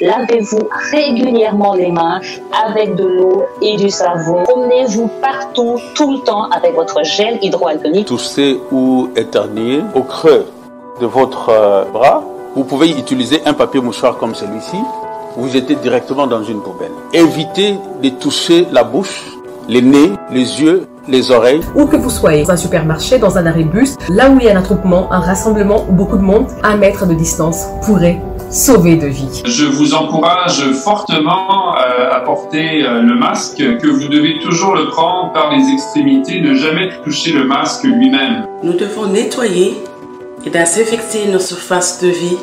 Lavez-vous régulièrement les mains avec de l'eau et du savon. Promenez-vous partout, tout le temps avec votre gel hydroalcoolique. Toussez ou éternuez au creux de votre bras. Vous pouvez utiliser un papier mouchoir comme celui-ci. Vous jetez directement dans une poubelle. Évitez de toucher la bouche, les nez, les yeux, les oreilles. Où que vous soyez, dans un supermarché, dans un arrêt de bus, là où il y a un attroupement, un rassemblement ou beaucoup de monde, 1 mètre de distance pourrait sauver de vie. Je vous encourage fortement à porter le masque, que vous devez toujours le prendre par les extrémités, ne jamais toucher le masque lui-même. Nous devons nettoyer et désinfecter nos surfaces de vie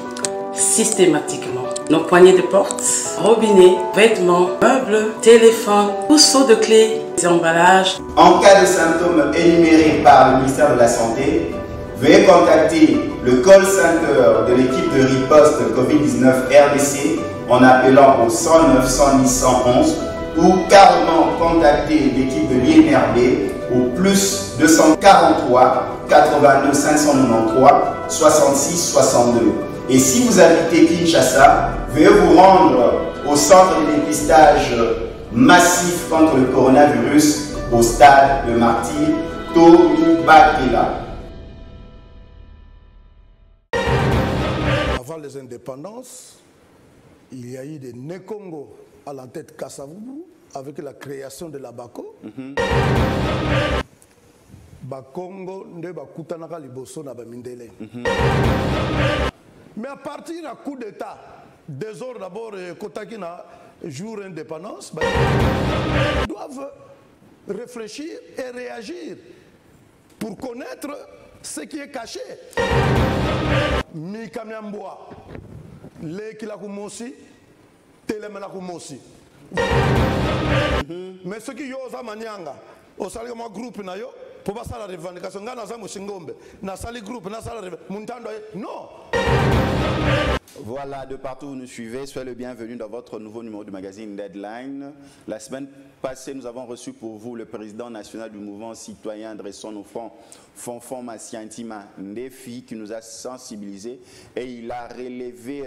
systématiquement. Nos poignées de porte, robinets, vêtements, meubles, téléphones, trousseaux de clés, et emballages. En cas de symptômes énumérés par le ministère de la Santé, veuillez contacter le call center de l'équipe de riposte COVID-19 RDC en appelant au 109 110 111 ou carrément contacter l'équipe de l'INRB au plus 243 82 593 66 62. Et si vous habitez Kinshasa, veuillez vous rendre au centre de dépistage massif contre le coronavirus au stade de Martyr Tony Bakela. Avant les indépendances, il y a eu des Né-Congo à la tête Kasavubu avec la création de la BACO. Bakongo nde bakutanaka liboso na bamindele. Mais à partir d'un coup d'État, désordre d'abord, Kotakina, jour indépendance, ils doivent réfléchir et réagir pour connaître ce qui est caché. Mikamiamboa, Lekilakumosi, Telemelakumosi. Mais ce qui est aux Amanyanga, au salaire de groupe, pour passer la revendication, na sali groupe, na sali non. Voilà, de partout où vous nous suivez, soyez le bienvenu dans votre nouveau numéro du magazine Deadline. La semaine passée, nous avons reçu pour vous le président national du mouvement citoyen Dressons nos fronts, Fonfon Massiantima Ndefi, qui nous a sensibilisés et il a relevé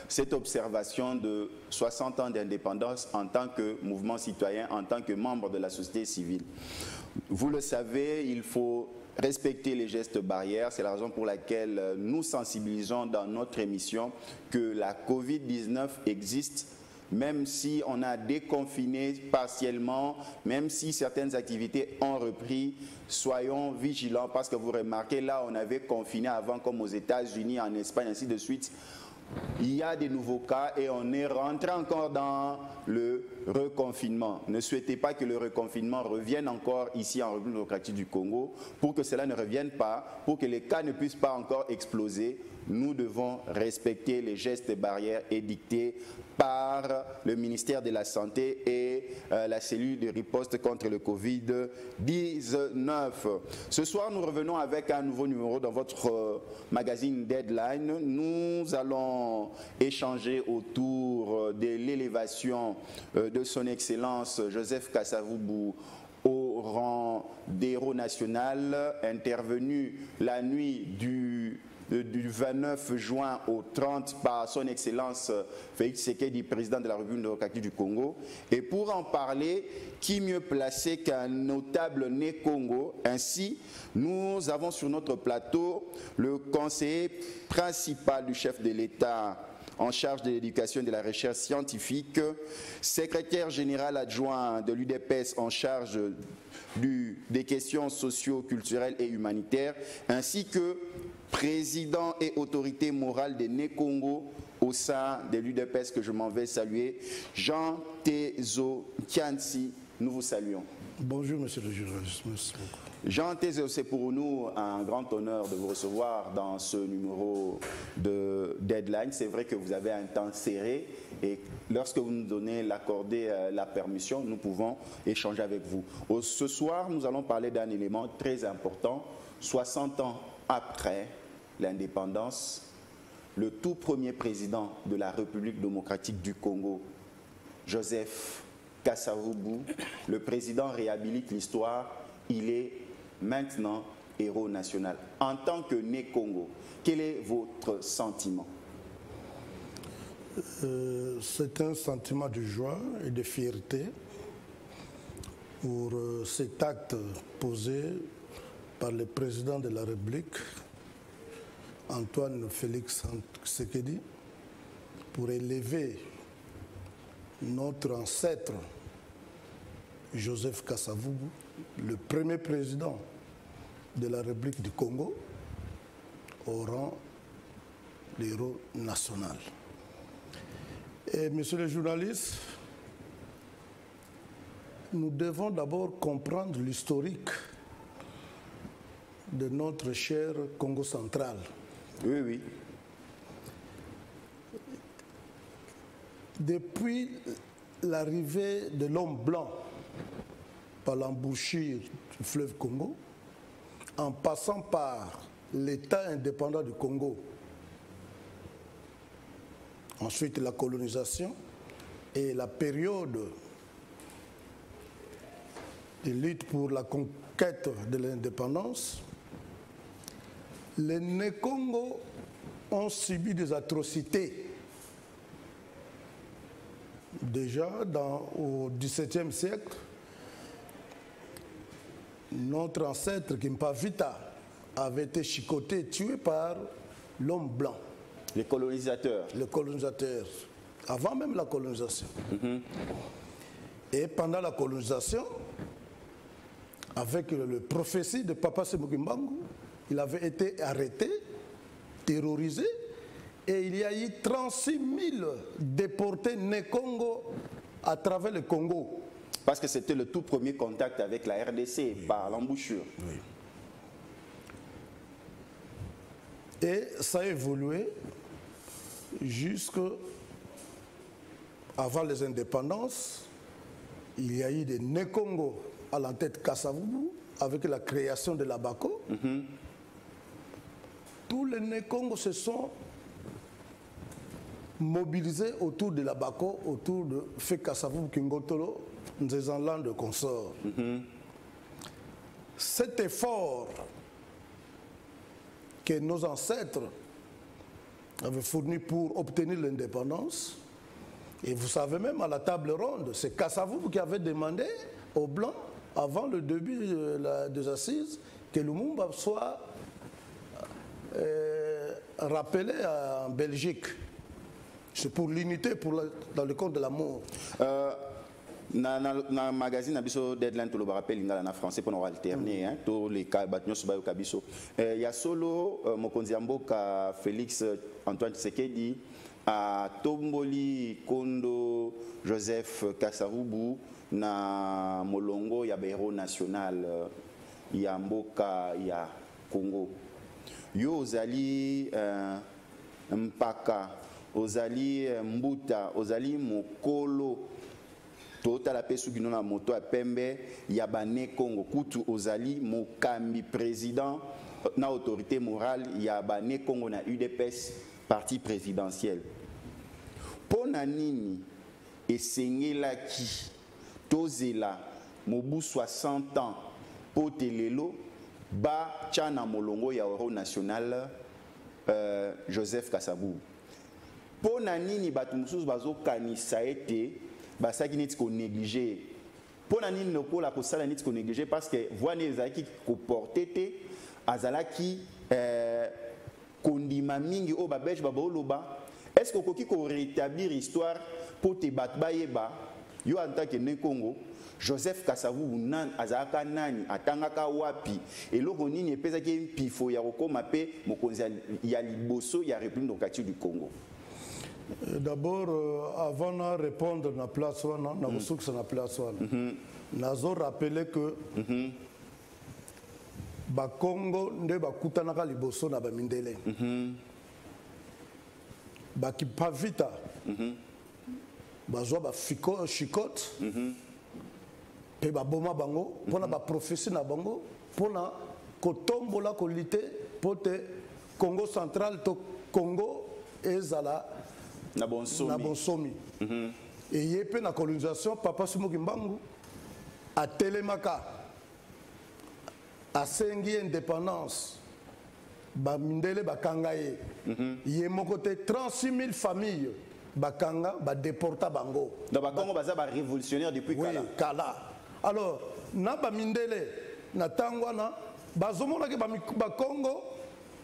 cette observation de 60 ans d'indépendance en tant que mouvement citoyen, en tant que membre de la société civile. Vous le savez, il faut respecter les gestes barrières. C'est la raison pour laquelle nous sensibilisons dans notre émission que la Covid-19 existe, même si on a déconfiné partiellement, même si certaines activités ont repris. Soyons vigilants parce que vous remarquez, là, on avait confiné avant comme aux États-Unis, en Espagne, ainsi de suite. Il y a des nouveaux cas et on est rentré encore dans le reconfinement. Ne souhaitez pas que le reconfinement revienne encore ici en République démocratique du Congo. Pour que cela ne revienne pas, pour que les cas ne puissent pas encore exploser, nous devons respecter les gestes barrières édictés par le ministère de la Santé et la cellule de riposte contre le Covid-19. Ce soir, nous revenons avec un nouveau numéro dans votre magazine Deadline. Nous allons échanger autour de l'élévation de son Excellence Joseph Kasavubu au rang d'héros national, intervenu la nuit du 29 juin au 30 par son Excellence Félix Tshisekedi, président de la République démocratique du Congo. Et pour en parler, qui mieux placé qu'un notable Né-Congo? Ainsi, nous avons sur notre plateau le conseiller principal du chef de l'État en charge de l'éducation et de la recherche scientifique, secrétaire général adjoint de l'UDPS en charge des questions socio-culturelles et humanitaires, ainsi que président et autorité morale des Né-Congo au sein de l'UDPS que je m'en vais saluer, Jean Tezo Kiansi, nous vous saluons. Bonjour monsieur le journaliste, merci beaucoup. Jean Tezo, c'est pour nous un grand honneur de vous recevoir dans ce numéro de Deadline. C'est vrai que vous avez un temps serré et lorsque vous nous donnez la permission, nous pouvons échanger avec vous. Ce soir, nous allons parler d'un élément très important. 60 ans après l'indépendance, le tout premier président de la République démocratique du Congo, Joseph Kasavubu, le président réhabilite l'histoire, il est maintenant héros national. En tant que Né-Congo, quel est votre sentiment? C'est un sentiment de joie et de fierté pour cet acte posé par le président de la République, Antoine Félix Tshisekedi, pour élever notre ancêtre Joseph Kasavubu, le premier président de la République du Congo, au rang d'héros national. Et messieurs les journalistes, nous devons d'abord comprendre l'historique de notre cher Congo central. Oui, oui. Depuis l'arrivée de l'homme blanc par l'embouchure du fleuve Congo, en passant par l'État indépendant du Congo, ensuite la colonisation et la période de lutte pour la conquête de l'indépendance, les Né-Congo ont subi des atrocités. Déjà au XVIIe siècle, notre ancêtre Kimpavita avait été chicoté, tué par l'homme blanc. Les colonisateurs. Les colonisateurs, avant même la colonisation. Et pendant la colonisation, avec le prophétie de Papa Sémouki Mbangu, il avait été arrêté, terrorisé, et il y a eu 36 000 déportés Né-Congo à travers le Congo. Parce que c'était le tout premier contact avec la RDC par l'embouchure. Oui. Et ça a évolué jusqu'avant les indépendances. Il y a eu des Né-Congo à la tête Kasavubu avec la création de la BACO. Tous les Né-Congo se sont mobilisés autour de la BACO, autour de Fé Kasavubu Kingotolo, Nzezanland de consort. Cet effort que nos ancêtres avaient fourni pour obtenir l'indépendance, et vous savez même à la table ronde, c'est Kasavubu qui avait demandé aux Blancs, avant le début des assises, que Lumumba soit rappelé en Belgique. C'est pour l'unité, dans le compte de l'amour. Na magazine abiso Deadline to le rappel lingala na français pour nous alterner hein tous les cas batnyo subayo kabiso ya solo mokonzi mboka Félix Antoine Tshisekedi a tomboli Kondo Joseph Kasavubu na molongo ya héros national ya mboka ya Congo yo ozali mpaka ozali mbuta ozali mokolo tota la pesu kino na moto ya pembe ya bane Congo kutu ozali mokambi président na autorité morale ya bane Congo na UDPS parti présidentiel pona nini esengelaki tozela mobu 60 ans potelelo ba tchana molongo ya héros national Joseph Kasavubu pona nini batu mususu bazokanisa ete basaki neti ko négliger pona nini lokola ko sala neti ko négliger parce que voine ezaki ko porter te azalaki kondima mingi o babeje baboloba est-ce que koki ko rétablir histoire pour te batba yeba yo en tant que Né-Congo Joseph Kasavubu nan azaka nani atangaka wapi eloko nini epezaki mpifo ya kokoma pe mokonzi ya liboso ya République démocratique du Congo. D'abord, avant de répondre à la place, na place, nazo rappeler que ba Congo nde bakutanaka liboso na bamindele. Ba Kimpavita bazwa ba chicote pe ba boma bango pona ba prophétie na bango pona kotombola kolite pote Congo central to Congo ezala na bonsomi. Et il y a la colonisation, Papa Sémouki Mbangu a Télémaka, a Sengi indépendance, Bamindele Bakangaye. Il y a mon côté 36 000 familles bakanga déporta bango. Donc Bakongo baza ba révolutionnaire depuis oui, Kala. Kala. Alors na ba mindele na tangwana bazomona ke ba Congo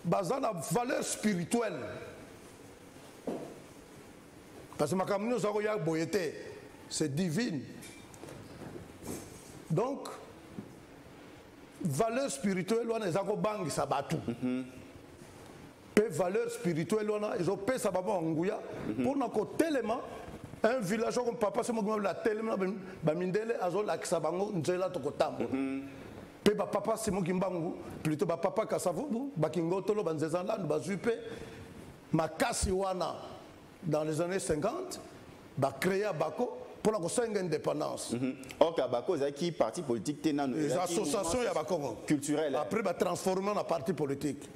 baza na valeur spirituelle. Parce que makamino zako ya boyete, c'est divine. Donc valeur spirituelle wana ezako bangi sabatu. Pe valeur spirituelle wana ezope sababa nguya pour na ko tellement un village comme papa c'est moi la tellement ba mindele azo la kisabango nzela to kotambo. Pe ba papa c'est moi kimbangu plutôt ba papa kasavubu ba kingotolo banzezanda ba zupe makasi wana dans les années 50 ba créer Bako pour la construire indépendance. Ok, Bako c'est qui parti politique tena les associations ya Bakongo culturelles. Après ba transformer en parti politique.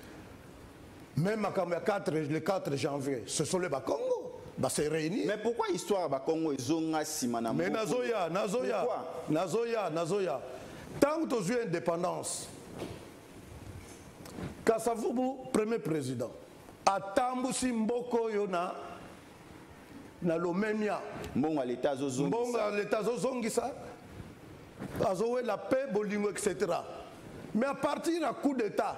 Même le 4 janvier, ce sont les Bakongo. Bah c'est réuni. Mais pourquoi l'histoire Bakongo est zonga simana? Mais Nazoya. Tant que tu as indépendance, Kasavubu, premier président, Atambu Simboko Yona, na Lomemia. Mbonga l'État Zozongisa, Azoé la paix, Bolingo, etc. Mais à partir d'un coup d'État,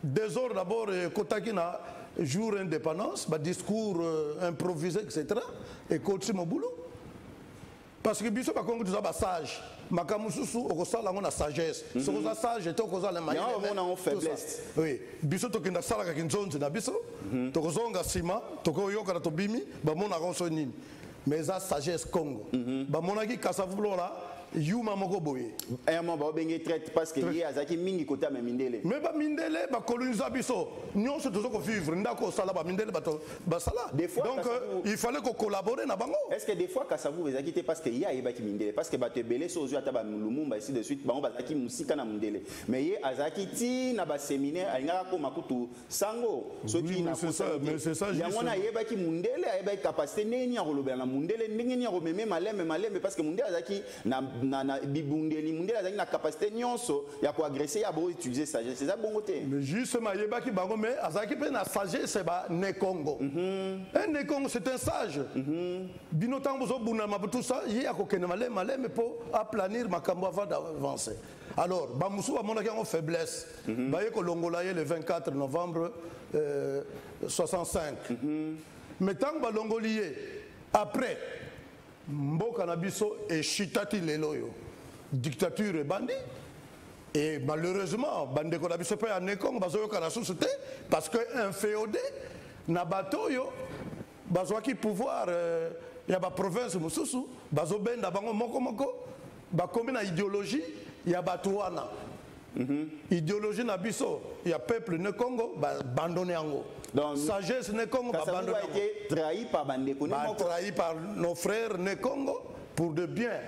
désordre d'abord, Kotakina, jour indépendance, discours improvisé, etc. Et continue mon boulot. Parce que Bissot va conduire des sage. Makamususu, au ça, on a sagesse. Ce qu'on a sage, et on a la manière. On a faiblesse. Oui. Bissot, tu as sala qui zone, tu as Bissot. Tu as sima, tu as yoka to bimi, mon a ronsonim. Mais ça, sagesse Congo. Mon a dit Kassavoulo là. Yuma moko boye. Ayama ba obenge traite parce que yé azaki mingi kota me mindele. Mais ba mindele ba coloniser biso. Nyon se tozo ko vivre ndako sala ba mindele ba sala. Donc il fallait qu'on collabore na bango. Est-ce que des fois Kassavou ezaki te parce que yé ayeba ki mindele parce que ba te belé so ozwa ta ba lumumba ici de suite bango bazaki musika na mindele. Mais yé azaki ti na ba séminaire alingaka ko makutu sango. Oui, mais c'est ça. Yango na yeba ki mindele ayeba capacité neni ya kolobela na mindele ndenge ni ya komeme maleme parce que mindele azaki na bibundeli mundela azaki na capacité nyonso ya ko agresser ya bo utiliser sagesse c'est ça bon côté mais justement yebaki bango mais azaki pe na sagesse c'est ba ne Congo un ne Congo c'est un sage bino tango zo buna ma tout ça yi akokene maleme pour aplanir makambo avant d'avancer alors ba musu ba monaki en faiblesse ba yeko longola le 24 novembre 65 mais tant ba longolié après Mboka na biso et chitati leloyo dictature et bandit et malheureusement bande ko na biso pe en Congo bazoyo kana société parce que un féodé na bato yo bazwaki pouvoir ya ba province mususu bazobenda bango moko ba kombina idéologie ya batuana idéologie na biso ya peuple ne Congo ba abandonner ango. Donc, sagesse ne Congo a été trahi par Bandeko. Trahi par nos frères ne Congo pour de biens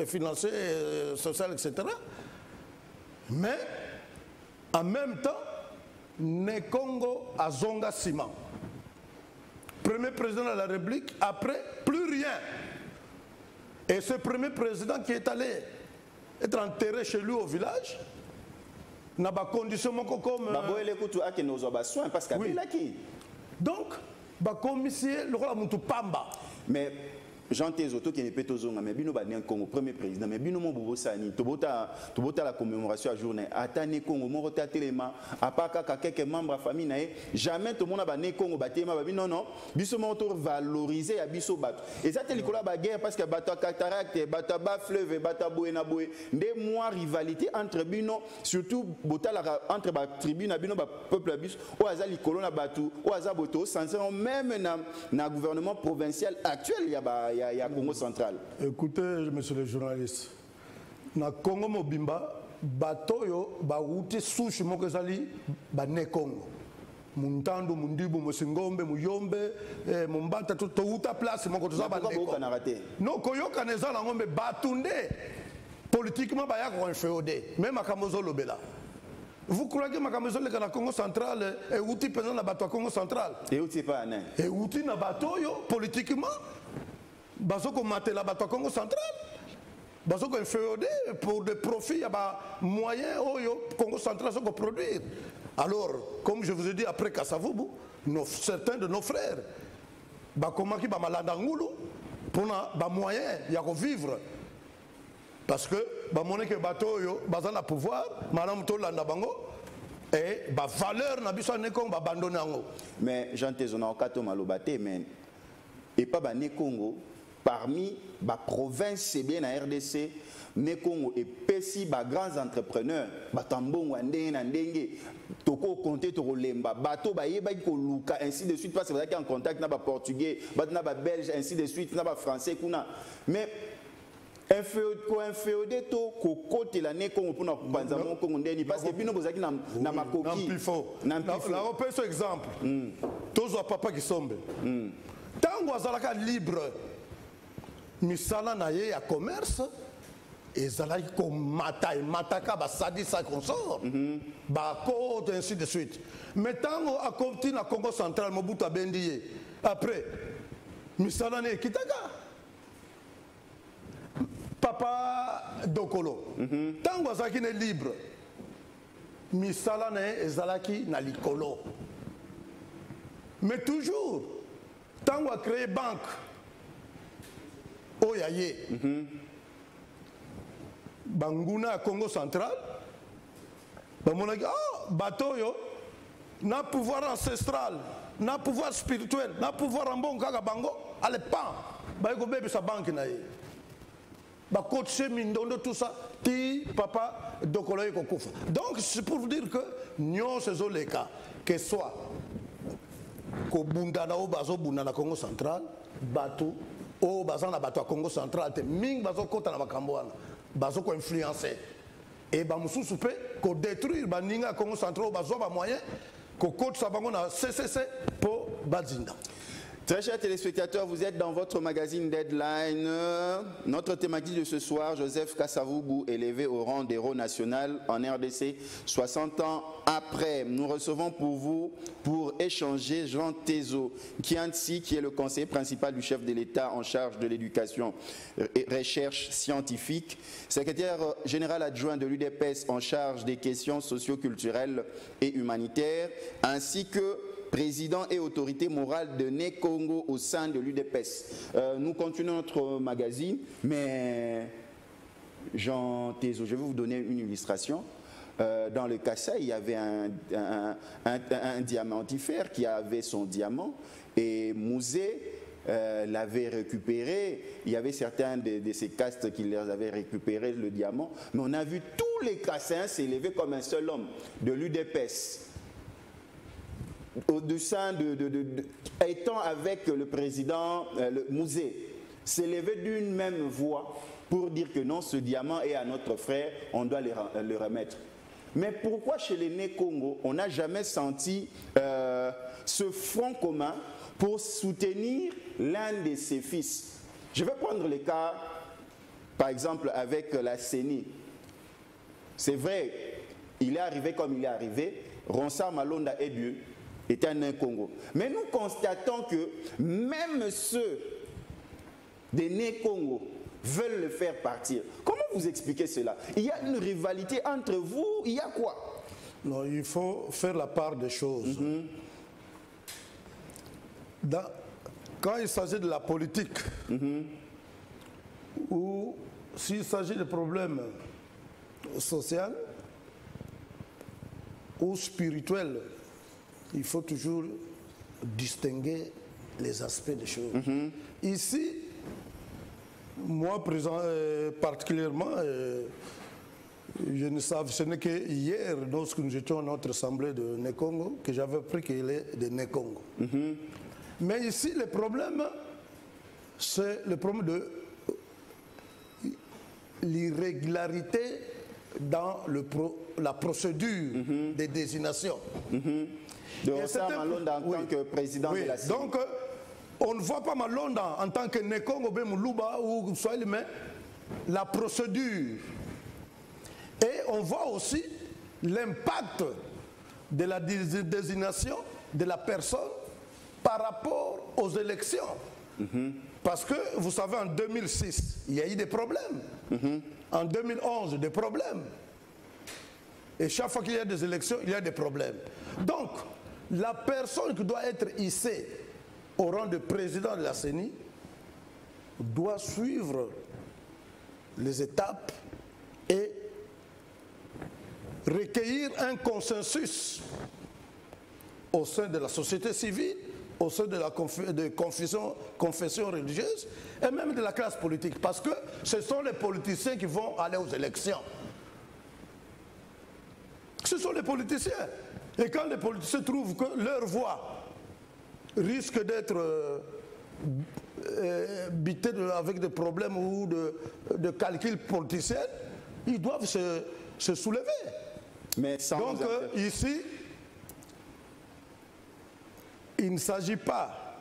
financiers, sociaux, etc. Mais en même temps, ne Congo a Zonga Sima. Premier président de la République, après, plus rien. Et ce premier président qui est allé être enterré chez lui au village, na ba condition moko comme parce que oui. Donc ba commissaire le roi mutu pamba mais Jean Tezoto qui n'est pas tozonga mais bino ba Congo premier président mais bino mo bobo sani tobota la commémoration à journée atane Congo mo rota telema apaka ka quelques membres famille na jamais tout monde ba Congo ba tema ba bino non biso mo to valoriser ya biso bato et ça te likola ba guerre parce que bato cataracte bato ba fleuve bato boé na boé des mois rivalité entre bino surtout botala entre ba tribu na bino ba peuple biso o azali kolona bato o azaboto sincèrement même na gouvernement provincial actuel ya ba il y a Congo central. Écoutez, monsieur le journaliste, na Congo mobimba, batoyo ba wuti sushi mokezali ba ne Congo. Muntando mundibu musingombe muyombe mumbata to uta place moko to za ba ne Congo. Non koyoka nezala ngombe batunde politiquement ba ya ko féodé même akamozo lobela. Vous croyez que Makamezo le Congo central est outil pendant la bateau Congo central? Et outil pas né. Et outil na bateau yo politiquement. Bazoko maté la bateau Congo central. Bazoko féodé pour des profits, il y a moyens au Congo central pour produire. Alors, comme je vous ai dit après Kasavubu, certains de nos frères. Comment qui va malandangulu pour na moyen il y a vivre parce que monnaie que bateau yo bazana pouvoir madame to landa bango et valeur na biso ne Congo abandonner ngo. Mais Jean Tezona okato malobate mais et pas ba ne Congo parmi ba province c'est bien na RDC ne Congo et pesi ba grands entrepreneurs batambongo ndenge na ndenge toko compter toko lemba bato ba yeba ko luka ainsi de suite parce que vous en contact na ba portugais na ba belge ainsi de suite na ba français kuna mais inféodé to ko côté la ne Congo pour na banza mon Congo ndeni parce que bino bozaki na makoki na repère ce exemple tozo papa qui sombe tango azalaka libre misala na ye ya commerce ezalaki ko mataka basadisa consort côte ainsi de suite mais tango akonti na Congo central Mobutu abendi après misala ne kitaka papa Dokolo tango azalaki ne libre misala ne ezalaki na likolo mais toujours tango a créé banque oyaye banguna à Congo central bateau yo na pouvoir ancestral na pouvoir spirituel na pouvoir en bon kaka bango ale pan ba ko bébé sa banque na ye ba coach mindondo tout ça ti papa Dokolo ko kufa donc c'est pour vous dire que nyo ces les cas que soit ko bunda na o bazo bunda na Congo central bateau o bazana bateau à Congo central te ming bazo kota na makambo wana bazo ko influencer et ba mususu pe ko détruire ba ninga Congo central bazo ba moyen ko coach sa bango na CCC pour bazinda. Très chers téléspectateurs, vous êtes dans votre magazine Deadline. Notre thématique de ce soir, Joseph Kasavubu, élevé au rang d'héros national en RDC, 60 ans après. Nous recevons pour vous, pour échanger, Jean Tezo Kianti, qui est le conseiller principal du chef de l'État en charge de l'éducation et recherche scientifique, secrétaire général adjoint de l'UDPS en charge des questions socio-culturelles et humanitaires, ainsi que président et autorité morale de Né Congo au sein de l'UDPS. Nous continuons notre magazine, mais Jean Tezo, je vais vous donner une illustration. Dans le Kassai, il y avait un diamantifère qui avait son diamant et Mouzé l'avait récupéré. Il y avait certains de ces castes qui les avaient récupéré le diamant, mais on a vu tous les Kassaïens s'élever comme un seul homme de l'UDPS. Au-dessus étant avec le président Mouzé, s'élever d'une même voix pour dire que non, ce diamant est à notre frère, on doit le remettre. Mais pourquoi chez les Né Congo, on n'a jamais senti ce front commun pour soutenir l'un de ses fils? Je vais prendre le cas, par exemple, avec la CENI. C'est vrai, il est arrivé comme il est arrivé, Ronsard Malonda et Dieu était un Congo. Mais nous constatons que même ceux des Né Congo veulent le faire partir. Comment vous expliquez cela? Il y a une rivalité entre vous, il y a quoi? Non, il faut faire la part des choses. Quand il s'agit de la politique, ou s'il s'agit de problèmes sociaux ou spirituels, il faut toujours distinguer les aspects des choses. Ici, moi, particulièrement, je ne savais, ce n'est que hier, lorsque nous étions à notre assemblée de Né Congo, que j'avais appris qu'il est de Né Congo. Mais ici, le problème, c'est le problème de l'irrégularité dans la procédure des désignations. De Ronsard Malonda en tant que président de la CENI. Donc, on ne voit pas Malonda en tant que Né Congo, Moulouba ou Swahili, mais la procédure. Et on voit aussi l'impact de la désignation de la personne par rapport aux élections. Parce que, vous savez, en 2006, il y a eu des problèmes. En 2011, des problèmes. Et chaque fois qu'il y a des élections, il y a des problèmes. Donc, la personne qui doit être hissée au rang de président de la CENI doit suivre les étapes et recueillir un consensus au sein de la société civile, au sein de la confession religieuse et même de la classe politique. Parce que ce sont les politiciens qui vont aller aux élections. Ce sont les politiciens. Et quand les politiciens trouvent que leur voix risque d'être bitée avec des problèmes ou de calculs politiciens, ils doivent se soulever. Mais donc ici, il ne s'agit pas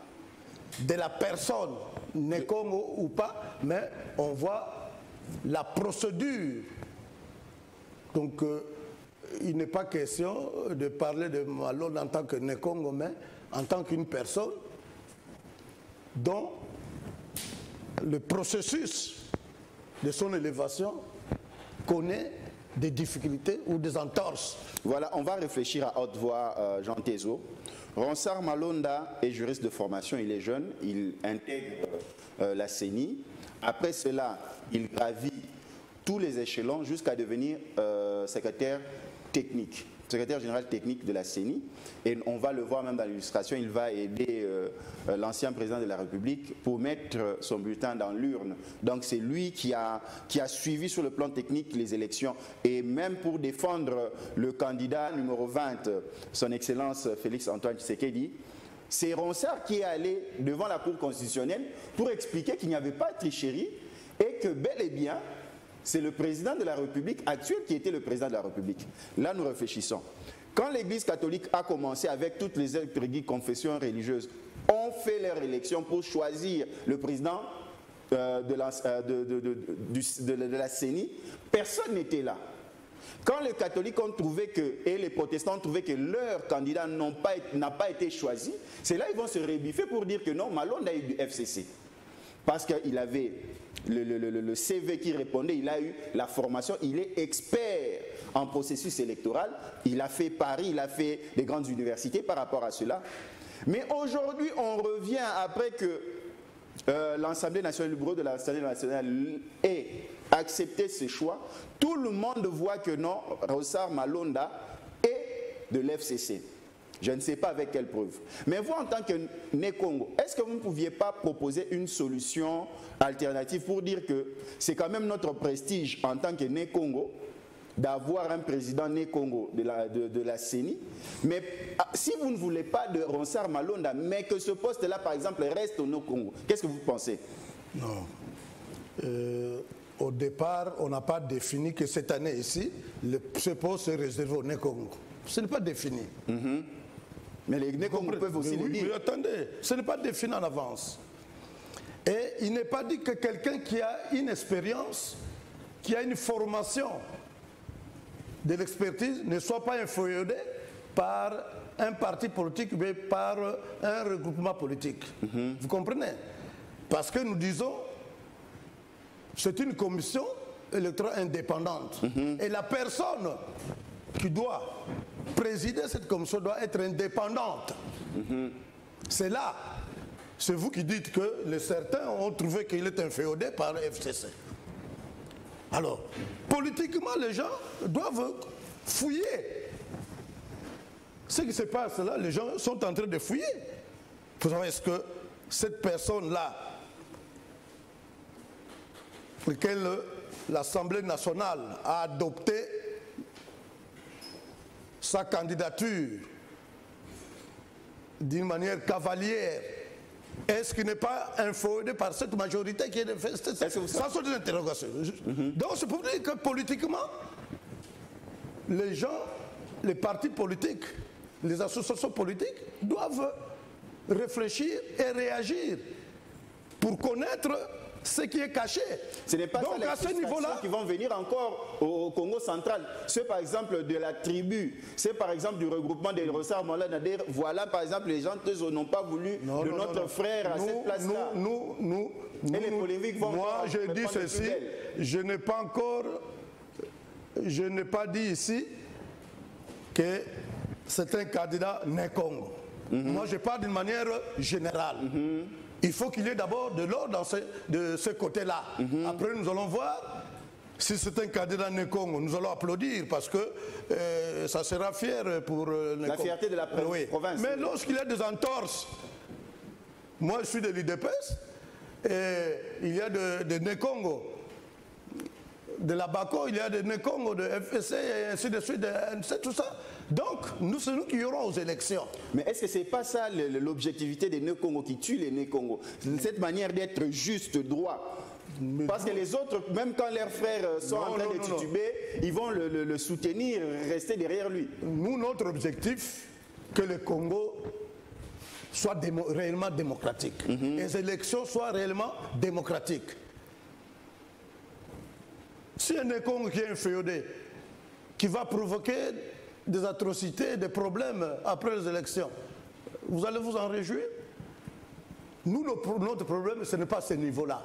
de la personne, Nekongo ou pas, mais on voit la procédure. Donc il n'est pas question de parler de Malone en tant que Nekongo, mais en tant qu'une personne dont le processus de son élévation connaît des difficultés ou des entorses. Voilà, on va réfléchir à haute voix, Jean Tezo. Ronsard Malonda est juriste de formation, il est jeune, il intègre la CENI. Après cela, il gravit tous les échelons jusqu'à devenir secrétaire technique, secrétaire général technique de la CENI. Et on va le voir même dans l'illustration, il va aider l'ancien président de la République pour mettre son bulletin dans l'urne. Donc c'est lui qui a suivi sur le plan technique les élections. Et même pour défendre le candidat numéro 20, son Excellence Félix Antoine Tshisekedi, c'est Ronsard qui est allé devant la Cour constitutionnelle pour expliquer qu'il n'y avait pas de tricherie et que bel et bien, c'est le président de la République actuel qui était le président de la République. Là, nous réfléchissons. Quand l'Église catholique a commencé avec toutes les autres confessions religieuses, ont fait leur élection pour choisir le président de la CENI, personne n'était là. Quand les catholiques ont trouvé et les protestants ont trouvé que leur candidat n'a pas été choisi, c'est là qu'ils vont se rebiffer pour dire que non, Malonda a eu du FCC. Parce qu'il avait le CV qui répondait, il a eu la formation, il est expert en processus électoral, il a fait Paris, il a fait des grandes universités par rapport à cela. Mais aujourd'hui, on revient après que l'Assemblée nationale, le bureau de l'Assemblée nationale ait accepté ce choix. Tout le monde voit que non, Ronsard Malonda est de l'FCC. Je ne sais pas avec quelle preuve. Mais vous, en tant que Nekongo, est-ce que vous ne pouviez pas proposer une solution alternative pour dire que c'est quand même notre prestige en tant que Nekongo d'avoir un président Nekongo de la CENI? Mais si vous ne voulez pas de Ronsard Malonda, mais que ce poste-là, par exemple, reste au Nekongo, qu'est-ce que vous pensez? Non. Au départ, on n'a pas défini que cette année ici, ce poste est réservé au Nekongo. Ce n'est pas défini. Mais les Nekongo peuvent aussi le dire. Oui, attendez, ce n'est pas défini en avance. Et il n'est pas dit que quelqu'un qui a une expérience, qui a une formation de l'expertise, ne soit pas inféodé par un parti politique, mais par un regroupement politique. Vous comprenez? Parce que nous disons, c'est une commission électorale indépendante. Et la personne qui doit présider cette commission doit être indépendante. C'est là. C'est vous qui dites que certains ont trouvé qu'il est inféodé par le FCC. Alors, politiquement, les gens doivent fouiller. Ce qui se passe là, les gens sont en train de fouiller. Vous savez, est-ce que cette personne-là, pour laquelle l'Assemblée nationale a adopté sa candidature d'une manière cavalière, est-ce qu'il n'est pas inféodé par cette majorité qui est fait? Ça sont des interrogations. Donc c'est pour dire que politiquement, les gens, les partis politiques, les associations politiques doivent réfléchir et réagir pour connaître ce qui est caché. Ce n'est pas donc ça à ce niveau-là qui vont venir encore au Congo central. Ceux par exemple de la tribu, c'est par exemple du regroupement des Ronsard Malonda. Voilà par exemple les gens qui n'ont pas voulu de notre frère à cette place-là. Et les polémiques vont. Moi je dis ceci, je n'ai pas dit ici que c'est un candidat né Congo. Moi, je parle d'une manière générale. Il faut qu'il y ait d'abord de l'ordre de ce côté-là. Après, nous allons voir si c'est un candidat né Congo. Nous allons applaudir parce que ça sera fier pour la fierté de la province. Mais lorsqu'il y a des entorses, moi, je suis de l'UDPS, et il y a de né Congo. De la BACO, il y a des né Congo, de FSC, et ainsi de suite, c'est tout ça. Donc, c'est nous qui irons aux élections. Mais est-ce que ce n'est pas ça l'objectivité des né Congo qui tue les né Congo? Cette manière d'être juste, droit. Parce que les autres, même quand leurs frères sont en train de tituber, ils vont le soutenir, rester derrière lui. Nous, notre objectif, que le Congo soit réellement démocratique. Les élections soient réellement démocratiques. Si un Congo qui est inféodé, qui va provoquer des atrocités, des problèmes après les élections, vous allez vous en réjouir? Nous, notre problème, ce n'est pas ce niveau-là.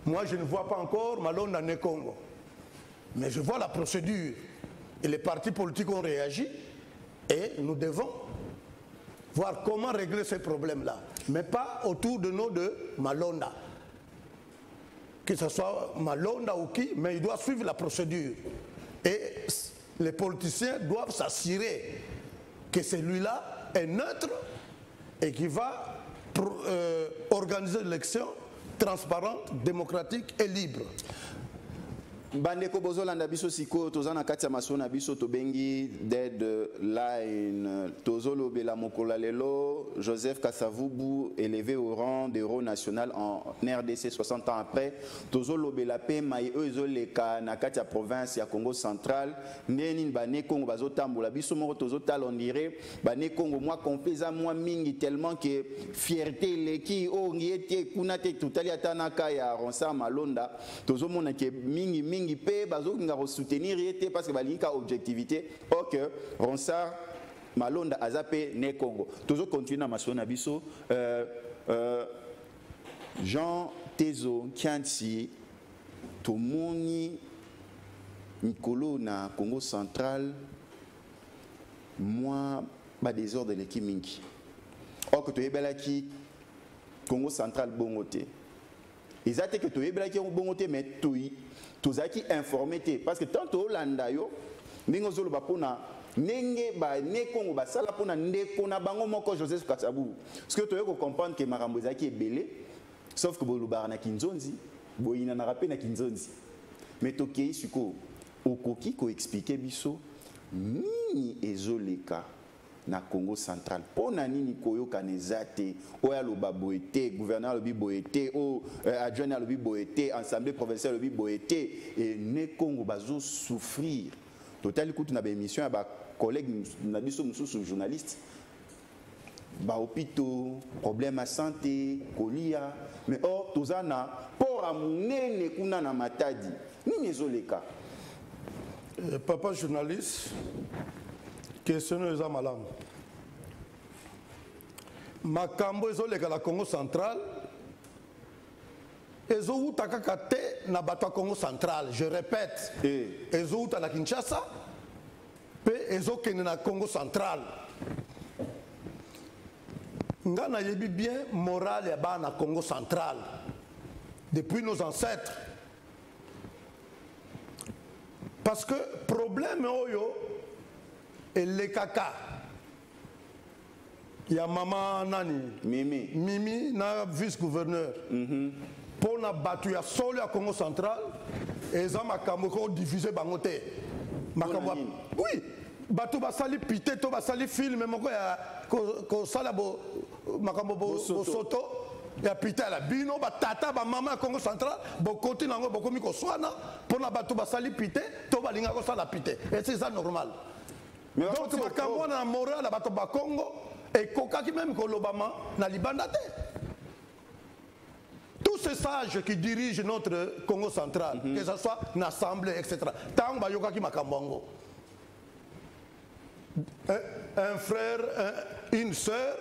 Moi, je ne vois pas encore Malonda né Congo. Mais je vois la procédure. Et les partis politiques ont réagi. Et nous devons voir comment régler ces problèmes-là. Mais pas autour de nous de Malonda. Que ce soit Malonda ou qui, mais il doit suivre la procédure. Et les politiciens doivent s'assurer que celui-là est neutre et qui va organiser l'élection transparente, démocratique et libre. Bandeko bozolanda biso siko tozana kati ya masona biso tobengi deadline tozolo bela mokola lelo Joseph Kasavubu élevé au rang d'héros national en RDC 60 ans après tozolo bela pe mai ezoleka na kati ya province ya Congo central neni bane Congo bazotambola biso moko tozotala on dirait bane Congo moi compléza moi mingi tellement que fierté leki o ngiete kuna te totali atanaka ya Ronsard Malonda tozomona ke mingi pe bazo nga soutenir yete parce que balika objectivité or que Ronsard Malonda azapé né Congo tozo continuer na masona biso Jean Tezo Kianti tomoni Nikolo na Congo central moi ba désordre de l'équipe mingi or que toyebelaki Congo central bongote ezate que toyebelaki bongote mais toyi tozaki informé parce que tant Hollanda yo ningo zolo ba pona nenge ba ne Congo ba sala pona ndeko na bango moko Joseph Kasavubu parce que toyeko comprendre que makambo zaki ebele sauf que bolubar na kinzonzi boyina na rapé na kinzonzi mais tokei suko okoki ko expliquer biso nini ezoleka na Congo central pona nini koyoka nezate oya loba boete gouverneur lobi boete o adjoint lobi boete assemblée provinciale lobi boete et ne Congo bazo souffrir total kutu na ba émission ya ba collègue na biso mususu journaliste ba hôpitaux problème à santé kolia mais or tozana pour amunene kuna na matadi nini ezoleka papa journaliste question eza malamu makambo ezoleka la Congo central ezouta kaka te na bato ya Congo central je répète ezouta na Kinshasa pe ezokende na Congo central nga nayebi bien morale ya bana Congo central depuis nos ancêtres parce que problème oyo elekaka ya mama nani Mimi na vice-gouverneur pour na batu ya solo ya Congo central eza makambo ko diviser bango te makambo oui batu basali pité to basali film moko ya ko sala bo makambo bo soto ya pité la bino batata ba mama ya Congo central bo côté nango bokomi ko swana pour na batu basali pité to balinga ko sala pité et c'est ça normal. Mais donc makambo na moral bato ba Congo et kokaki même kolobama na libanda te. Tous ces sages qui dirigent notre Congo central, que ce soit l'Assemblée, etc. Tant ba yokaki makambongo. Un frère, une sœur,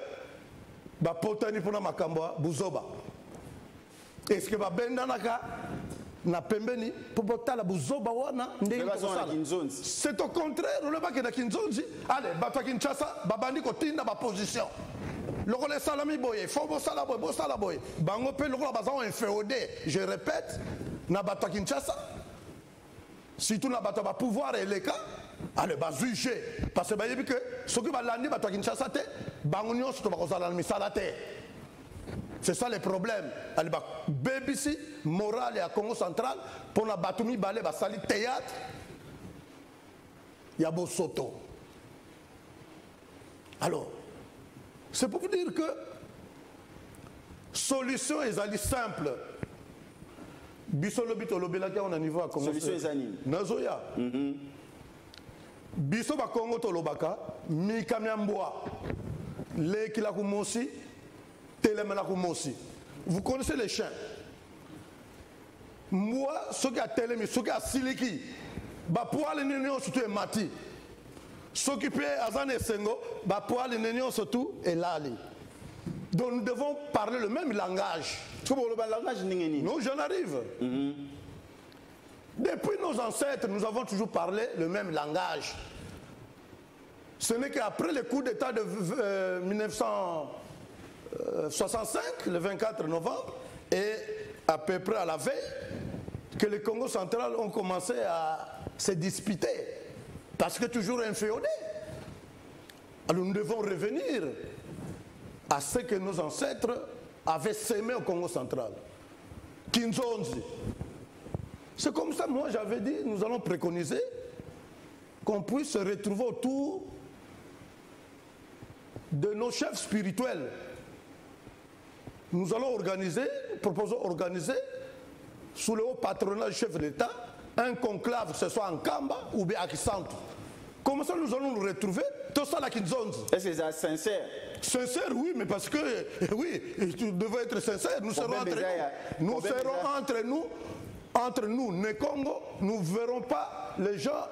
ba potani pour na makambo buzoba. Est-ce que ba bendanaka na pembeni po botala buzoba wana ndenge kosala. C'est au contraire, le baki na Kinzonzi, allez, bato Kinshasa, babandi kotinda ba position. Lokole salami boye, faut bosala boye. Bango pe lokola bazan inféodé, je répète, na bato Kinshasa. Surtout na bato ba pouvoir et les cas, allez, ba juger parce que ba yebi que soki ba landi bato Kinshasa te, bango nyonso to ba kozala na misala te. C'est ça le problème. Aliba BBC morale à Congo central pour la Batumi balé basali théâtre. Il y a beau soto. Alors, c'est pour vous dire que solution est ali simple. Bisolo bitolo belaka on a niveau à Congo. Solution est ani. Nazoya. Biso ba Congo to lobaka mi kamyamboa. Le kila kumosi. Vous connaissez les chiens. Moi, ce qui a télémi, ce qui a siliki, bah pour les nénions surtout est mati. Ce qui peut azane sengo, bah pour les nénions surtout est lali. Donc nous devons parler le même langage. Non, j'en arrive. Depuis nos ancêtres, nous avons toujours parlé le même langage. Ce n'est qu'après le coup d'État de 1965, le 24 novembre, et à peu près à la veille, que les Congo central ont commencé à se disputer, parce que toujours inféodés. Alors nous devons revenir à ce que nos ancêtres avaient sémé au Congo central. Kinzonzi. C'est comme ça, moi j'avais dit, nous allons préconiser qu'on puisse se retrouver autour de nos chefs spirituels. Nous allons proposons organiser, sous le haut patronat du chef d'État, un conclave, que ce soit en Kamba ou bien à Kisantu. Comme ça, nous allons nous retrouver, tout ça, la Kinzonzi. Est-ce que c'est sincère? Sincère, oui, mais parce que, oui, tu devais être sincère. Nous serons entre nous. Entre nous, les Congo, nous ne verrons pas les gens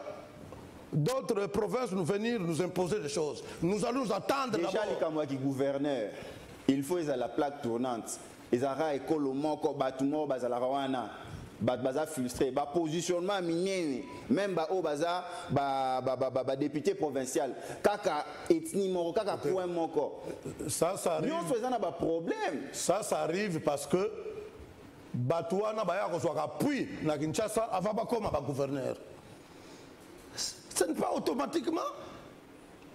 d'autres provinces nous venir nous imposer des choses. Nous allons nous attendre d'abord. Déjà, les Kamois qui gouverneur, il faut la plaque tournante. Ils ont école moko batumo bazala rawana baza frustré ba positionnement minier même ba o baza ba député provincial kaka ethnie moko kaka point moko ça arrive. Nous faisons ba problème. Ça arrive parce que Batouana baya kozwaka puis na Kinshasa avant ba comme ba gouverneur. Ce n'est pas automatiquement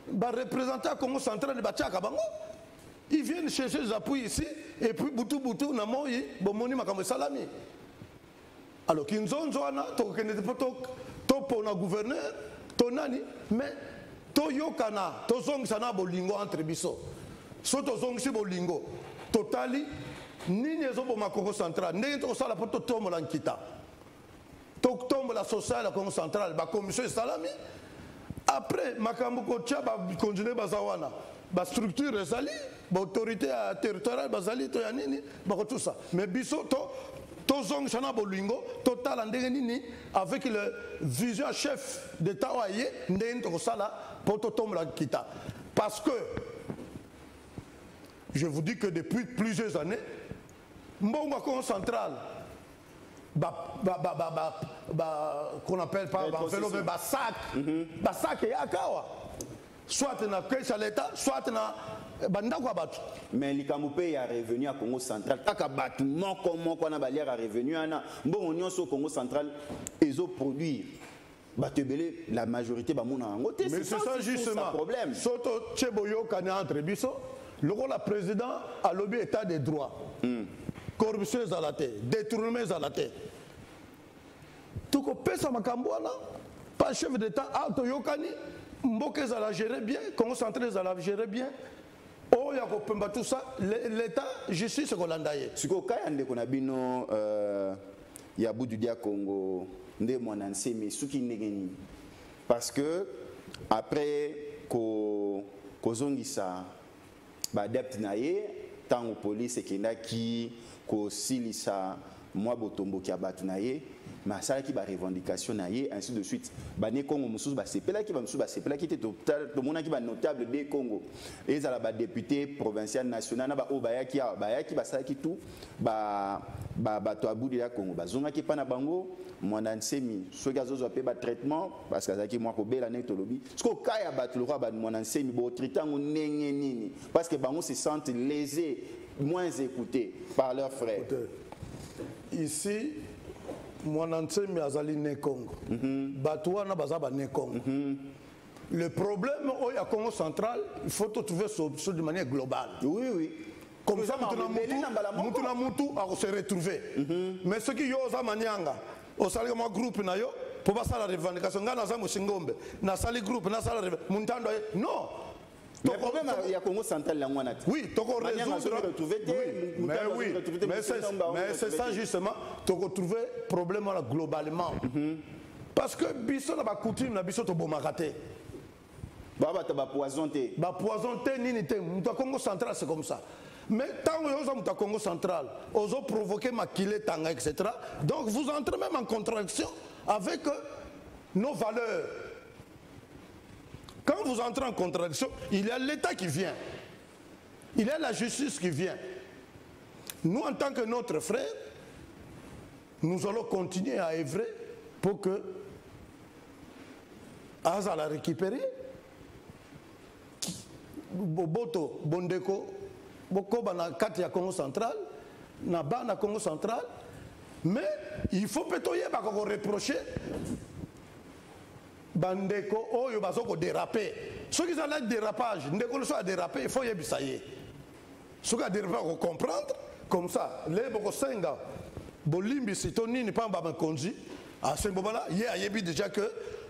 ba représenter à Congo central de Bachaka bango. Ils viennent chercher des appuis ici et puis boutou na moyi bomoni makambo salami. Alors Kinzonzoana to kenete poto to pona gouverneur to nani mais to yokana to zongsana bolingo entre biso. So to zongsi bolingo totali nini ezobo Congo central ndenge to sala poto tomo lankita. To tombo la sociale Congo central ba commission salami. Après makambo ko tia ba continuer bazawana. Ba structure ezali, ba autorité territoriale bazali to ya nini, ba tout ça. Mais biso to zong chana bolingo, total ndenge nini avec le vision chef d'état oye ndenge to sala pour to tombe la kita. Parce que je vous dis que depuis plusieurs années, Mbongo Congo central qu'on appelle pas vélo mais sac et akawa. Soit na caisse l'État, soit na bandako abatu. Mais l'Ikamupe est revenu à Congo central. Taka batu moko na balière a revenu ana. Bon on au Congo central ezo produire. Batebele la majorité ba mona ngo te. Mais c'est ça justement. Problème. Soto Cheboyo kana entre biso, le rôle président a lobby état des droits. Corruption à la tête, détournement à la tête. Tout ko pesa makambo na pas chef d'état auto yokani. Mboke za la gérer bien, Congo central za la gérer bien. Oh ya ko pemba tout ça, l'état justice ko landaye. Siko kaya ndeko na bino ya budu dia Congo nde mwana nsemi suki ndengeni. Parce que après ko zongisa ba adepte na ye tango police kenda ki ko silisa moi botombo ki abatu na ye mais ça qui ba revendication na ye ainsi de suite ba ne Congo mususu ba sepela ki ba mususu ba sepela ki te to mona ki ba notable de Congo et ça la ba député provincial national na ba obayaki ba sala ki tout ba to abudi ya Congo ba zonga ki pa na bango mwana nsemi soki azozo pe ba traitement parce que azaki moi ko bela net lobby sko kaya ba to ba mwana nsemi bo tritango nenge nini parce que bango se sentent lésés moins écoutés par leurs frères. Ici mwana nsemi azali ne Congo bato wana baza ba ne Congo. Le problème au Congo central, il faut trouver solution de manière globale. Oui. Comme ça, Moutou a se retrouver. Mais ce qui y a Manyanga, au Salama groupe, pour pas ça la revendication, na sali groupe, na sali Muntando, non. Le problème, il y a Congo central. Oui, tu mais c'est ça justement, tu retrouver le problème globalement. Parce que Bissot n'a pas coutume, Bissot au Bomarate. Poisonté, nini te, Congo central c'est comme ça. Mais tant que vous êtes Congo central, vous avez provoqué Makile, Tanga, etc. Donc vous entrez même en contradiction avec nos valeurs. Quand vous entrez en contradiction, il y a l'État qui vient. Il y a la justice qui vient. Nous, en tant que notre frère, nous allons continuer à œuvrer pour que Aza la récupérer. Boboto, Bondeko, Bokoba na kati ya Congo central, na ba na Congo central, mais il faut peut-être reprocher Bandeko, oh yo bazoko déraper. Ceux qui ont un dérapage, ndeko le soit déraper, il faut y bisayer. Ceux qui ont dérapé, on comprendre comme ça. Les boko senga, bolimbi sitoni ni pas mbaba konji. À ce moment-là, il y a déjà que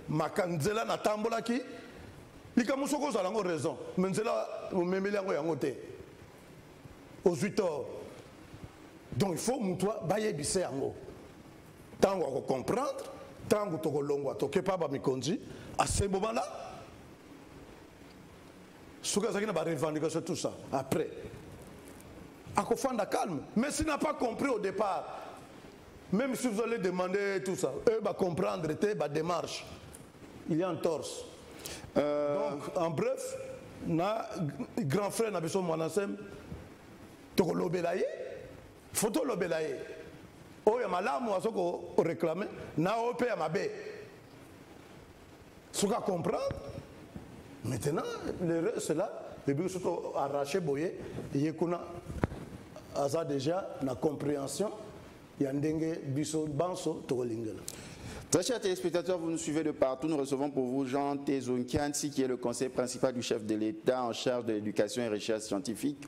makanzela na tambola ki. Likamusoko zalango raison. Menzela memeli yango yango te. Aux 8 heures. Donc il faut moutoua baye bise yango. Tango ko comprendre, tango to kolongwa to kepa ba mikonzi. À ce moment-là, souka zakina ba revendication tout ça. Après, akofanda calme. Mais s'il n'a pas compris au départ, même si vous allez demander tout ça, eux va comprendre ba démarche. Il y a un torse. Donc, en bref, na grand frère na besoin mwanasem to lobelaye, photo lobelaye. Oh ya malamu asoko réclamer, na ope ya mabe. Souka comprendre. Maintenant, le reste là, le but surtout arraché boye, yekuna aza déjà na compréhension, yandenge biso banso to lingela. Très chers téléspectateurs, vous nous suivez de partout. Nous recevons pour vous Jean Tezonkiansi, qui est le conseiller principal du chef de l'État en charge de l'éducation et recherche scientifique,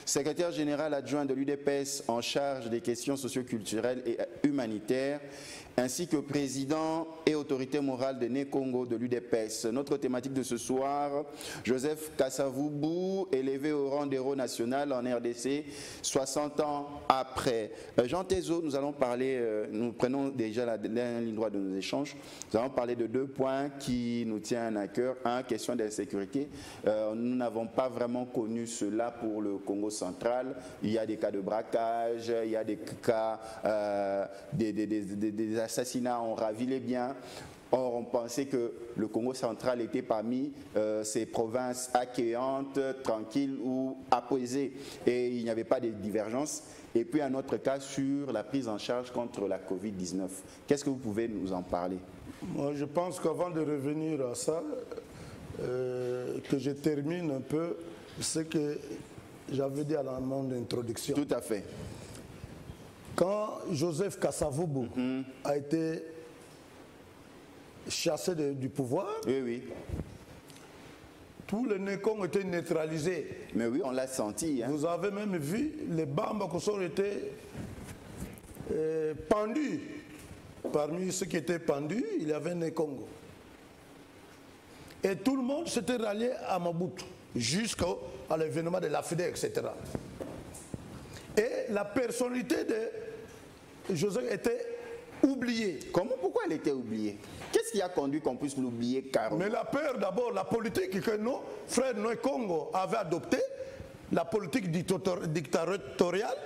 secrétaire général adjoint de l'UDPS en charge des questions socioculturelles et humanitaires, ainsi que président et autorité morale de Né-Congo de l'UDPS. Notre thématique de ce soir, Joseph Kasavubu, élevé au rang d'héros national en RDC, 60 ans après. Jean Tezo, nous allons parler, nous prenons déjà la ligne droite de nos échanges, nous allons parler de 2 points qui nous tiennent à cœur. Un, question d'insécurité. Nous n'avons pas vraiment connu cela pour le Congo central. Il y a des cas de braquage, il y a des cas des assassinats ont ravi les biens. Or, on pensait que le Congo central était parmi ces provinces accueillantes, tranquilles ou apaisées. Et il n'y avait pas de divergence. Et puis, un autre cas sur la prise en charge contre la Covid-19. Qu'est-ce que vous pouvez nous en parler? Moi, je pense qu'avant de revenir à ça, que je termine un peu ce que j'avais dit à l'amont d'introduction. Tout à fait. Quand Joseph Kasavubu a été chassé du pouvoir, oui. Tous les Nécons ont été neutralisés. Mais oui, on l'a senti. Hein. Vous avez même vu les Bamba qui ont été pendus. Parmi ceux qui étaient pendus, il y avait Nécongo. Et tout le monde s'était rallié à Mobutu, jusqu'à l'événement de la FIDE, etc. Et la personnalité de Joseph était oubliée. Pourquoi elle était oubliée? Qu'est-ce qui a conduit qu'on puisse l'oublier carrément? Mais la peur d'abord, la politique que nos frères Noé Congo avaient adoptée, la politique dictatoriale,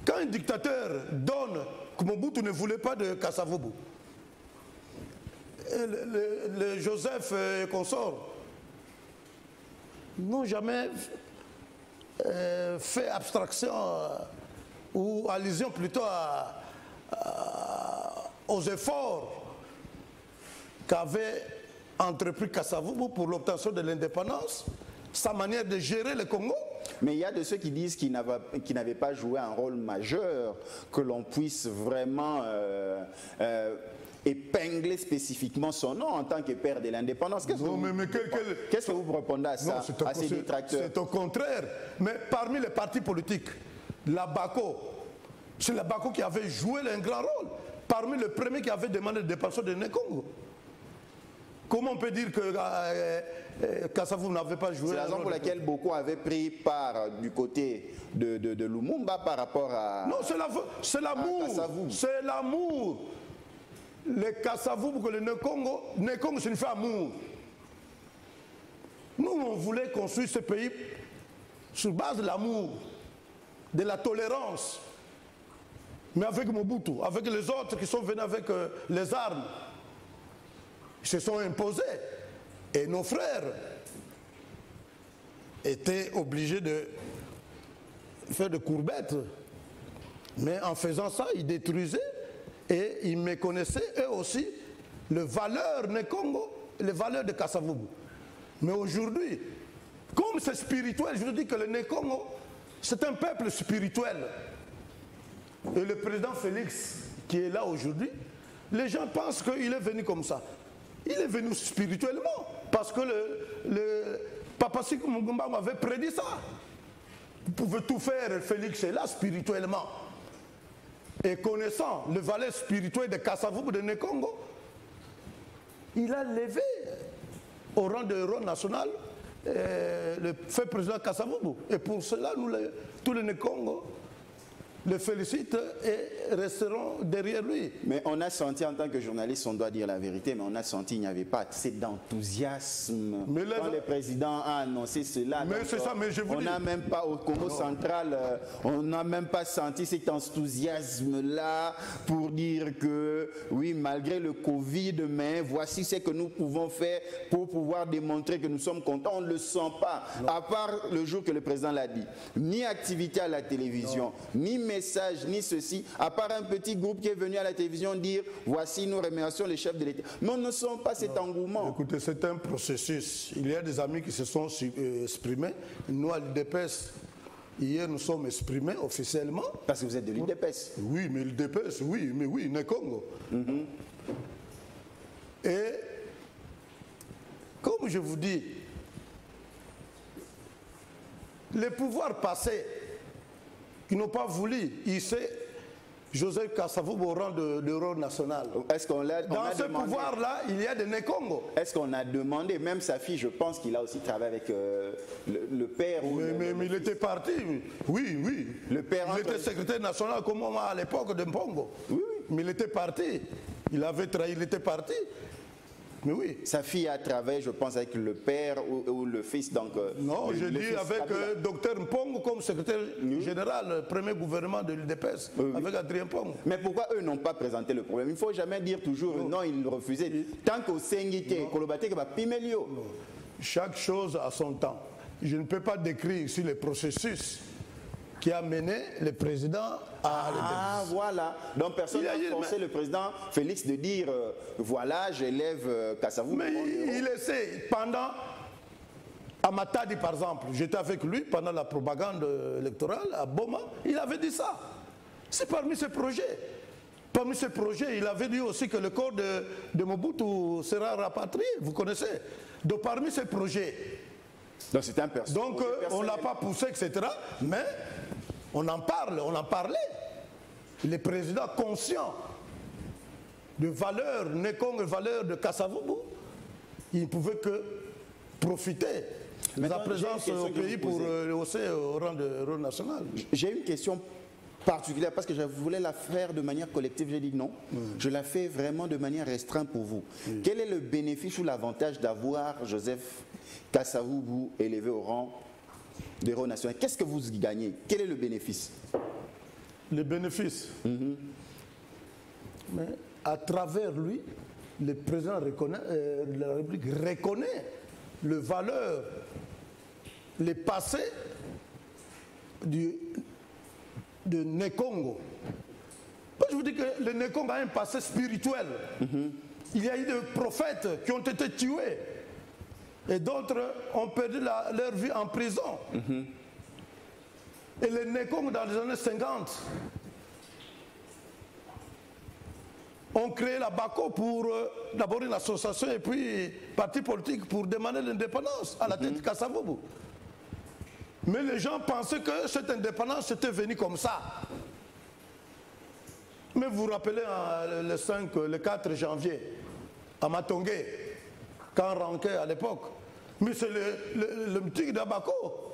Quand un dictateur donne, comme Mobutu ne voulait pas de Kasavubu, le Joseph et consorts n'ont jamais fait abstraction ou allusion plutôt aux efforts qu'avait entrepris Kasavubu pour l'obtention de l'indépendance, sa manière de gérer le Congo. Mais il y a de ceux qui disent qu'il n'avait pas joué un rôle majeur, que l'on puisse vraiment épingler spécifiquement son nom en tant que père de l'indépendance. Qu'est-ce que vous répondez à ça, à ces détracteurs? C'est au contraire. Mais parmi les partis politiques, la BACO, c'est la BACO qui avait joué un grand rôle. Parmi les premiers qui avaient demandé l'indépendance de Congo. Comment on peut dire que Kasavubu n'avait pas joué? C'est la raison pour laquelle beaucoup avaient pris part du côté de Lumumba par rapport à... Non, c'est l'amour. C'est l'amour. Les Kasavubu que le Congo signifie amour. Nous, on voulait construire ce pays sur base de l'amour, de la tolérance. Mais avec Mobutu, avec les autres qui sont venus avec les armes, ils se sont imposés. Et nos frères étaient obligés de faire des courbettes. Mais en faisant ça, ils détruisaient et ils méconnaissaient eux aussi les valeurs du Congo, les valeurs de Kasavubu. Mais aujourd'hui, comme c'est spirituel, je vous dis que le Congo, c'est un peuple spirituel. Et le président Félix, qui est là aujourd'hui, les gens pensent qu'il est venu comme ça. Il est venu spirituellement, parce que le Papa Sékou Mugumba m'avait prédit ça. Vous pouvez tout faire, Félix est là spirituellement. Et connaissant le valeur spirituel de Kasavubu de Congo, il a levé au rang de héros national le fait président Kasavubu. Et pour cela, nous, tous les Congo, le félicitent et resteront derrière lui. Mais on a senti, en tant que journaliste, on doit dire la vérité, mais on a senti qu'il n'y avait pas assez d'enthousiasme quand le président a annoncé cela. Mais c'est ça, mais je vous dis... On n'a même pas, au Congo central, on n'a même pas senti cet enthousiasme-là pour dire que, oui, malgré le Covid, mais voici ce que nous pouvons faire pour pouvoir démontrer que nous sommes contents. On ne le sent pas, à part le jour que le président l'a dit. Ni activité à la télévision, ni message, ni ceci, à part un petit groupe qui est venu à la télévision dire voici nous remercions les chefs de l'État. Mais on ne sent pas cet engouement. Écoutez, c'est un processus. Il y a des amis qui se sont exprimés. Nous, à l'UDPS, hier, nous sommes exprimés officiellement. Parce que vous êtes de l'UDPS. Oui, mais l'UDPS, oui, mais oui, Congo. Et comme je vous dis, les pouvoirs passés qui n'ont pas voulu hisser Joseph Kasavubu au rang de héros national. Est-ce qu'on l'a Dans ce pouvoir-là, il y a des Congo. Est-ce qu'on a demandé, même sa fille, je pense qu'il a aussi travaillé avec le père ou mais il était parti, oui. Le père il était secrétaire national comme moi à l'époque de Mpongo. Oui. Mais il était parti. Il avait trahi, il était parti. Mais oui. Sa fille a travaillé, je pense, avec le père ou le fils. Donc, non, je dis avec Dr Mpongo comme secrétaire général, premier gouvernement de l'UDPS, avec Adrien Mpongo. Mais pourquoi eux n'ont pas présenté le problème? Il ne faut jamais dire toujours non, ils refusaient. Tant qu'au Sengite, Kolobate, va Pimelio. Chaque chose a son temps. Je ne peux pas décrire ici le processus qui a mené le président à l'indépendance. Ah, voilà. Donc personne n'a forcé le président Félix de dire voilà, j'élève Kasavubu. Mais il essaie. Pendant, à Matadi par exemple, j'étais avec lui pendant la propagande électorale à Boma, il avait dit ça. C'est parmi ses projets. Parmi ses projets, il avait dit aussi que le corps de Mobutu sera rapatrié, vous connaissez. Donc parmi ses projets. Donc c'est un personnage. Donc on ne l'a pas poussé, etc. Mais on en parle, on en parlait. Les présidents conscients de valeurs, Congo, valeurs de Kasavubu, ils ne pouvaient que profiter de sa présence au pays pour le hausser au rang de héros national. J'ai une question particulière parce que je voulais la faire de manière collective. J'ai dit non, je la fais vraiment de manière restreinte pour vous. Quel est le bénéfice ou l'avantage d'avoir Joseph Kasavubu élevé au rang d'héros national? Qu'est-ce que vous gagnez? Quel est le bénéfice? les bénéfices. Mais à travers lui, le président de la République reconnaît les valeurs, les passés de Nkongo. Je vous dis que le Nkongo a un passé spirituel. Il y a eu des prophètes qui ont été tués et d'autres ont perdu leur vie en prison. Et les Nkongo dans les années 50 ont créé la BACO pour d'abord une association et puis parti politique pour demander l'indépendance à la tête de Kasavubu. Mais les gens pensaient que cette indépendance était venue comme ça. Mais vous vous rappelez le 4 janvier à Matongé, quand on ranquait à l'époque, mais c'est le meeting d'Abako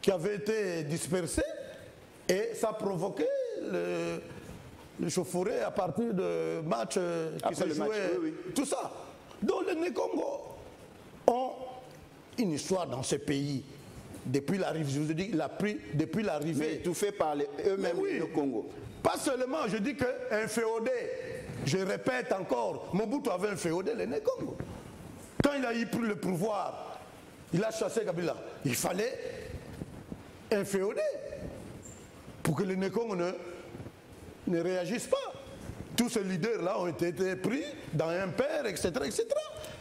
qui avait été dispersé et ça a provoqué le chauffouré à partir de matchs qui se jouaient, tout ça. Donc les Nkongo ont une histoire dans ce pays. Depuis l'arrivée, je vous ai dit, depuis l'arrivée. Mais tout fait par eux-mêmes, le Congo. Pas seulement, je dis qu'un féodé, je répète encore, Mobutu avait un féodé, le Nkongo. Quand il a eu pris le pouvoir, il a chassé Kabila. Il fallait un féodé pour que les Nkongo ne réagissent pas. Tous ces leaders-là ont été pris dans un père, etc., etc.